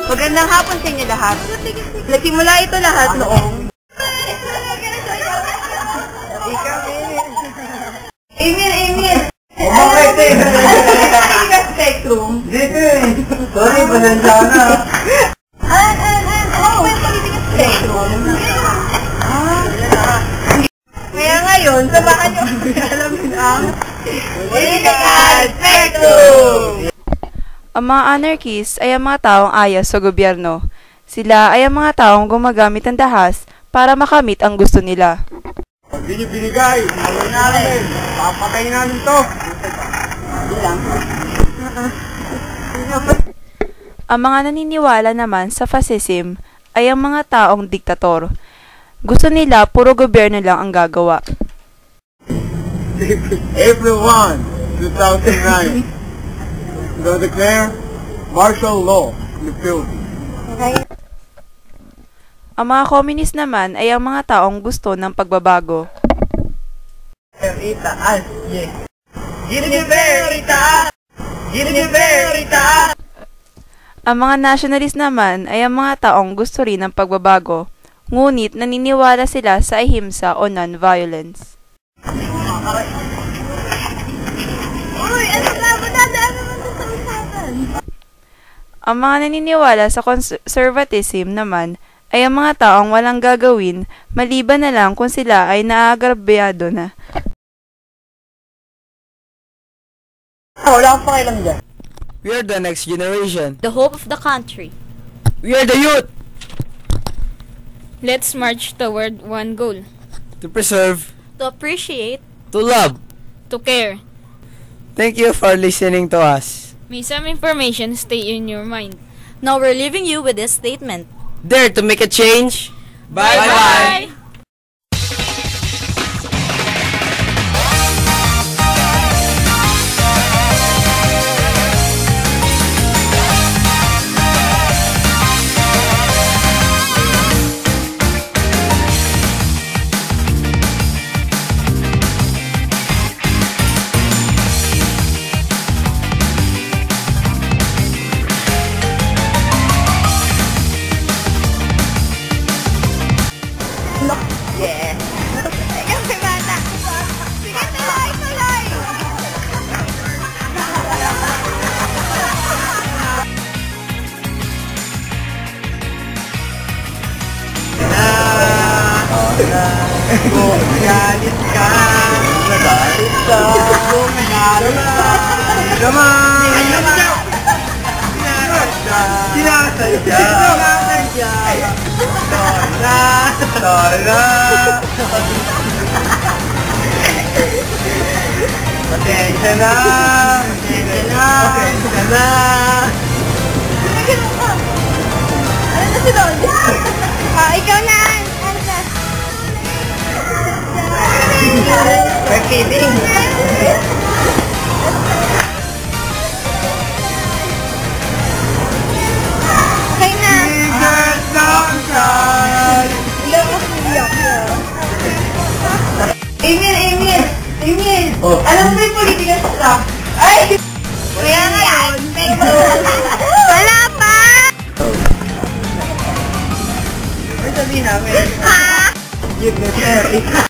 Magandang hapon sa inyo lahat. Nagsimula ito lahat noong... Emil! Bakit eh? Spectrum. Dito eh. Sorry, pasensya na. Spectrum. Kaya ngayon, samahan nyo alamin ang Political Spectrum! Ang mga anarchists ay ang mga taong ayaw sa gobyerno. Sila ay ang mga taong gumagamit ng dahas para makamit ang gusto nila. Hindi nyo binigay. Away namin. Papatayin namin to. Ang mga naniniwala naman sa fascism ay ang mga taong diktator. Gusto nila puro gobyerno lang ang gagawa. April 1, 2009. To declare martial law in the Philippines. Ang mga communist naman ay ang mga taong gusto ng pagbabago. Itaas, yes. Itaas! Ang mga nationalist naman ay ang mga taong gusto rin ng pagbabago, ngunit naniniwala sila sa ahimsa o non-violence. Ang mga naniniwala sa conservatism naman ay ang mga taong walang gagawin maliban na lang kung sila ay naagrabyado na. Wala akong pakialam dyan. We are the next generation. The hope of the country. We are the youth! Let's march toward one goal. To preserve, To appreciate, to love. to care. Thank you for listening to us. May some information stay in your mind. Now we're leaving you with this statement. Dare to make a change. Bye-bye! Kung galit ka, nagalit ka, kung nanalo ka, sinasadya, pasensya na, Ano na si Don? Ikaw na! we're kidding. Okay na! Emil! Oh. Alam mo yung political stuff? Ay! Kaya nga yan! Wala pa! Ay, sabihin namin. Ha? Yun na, sir.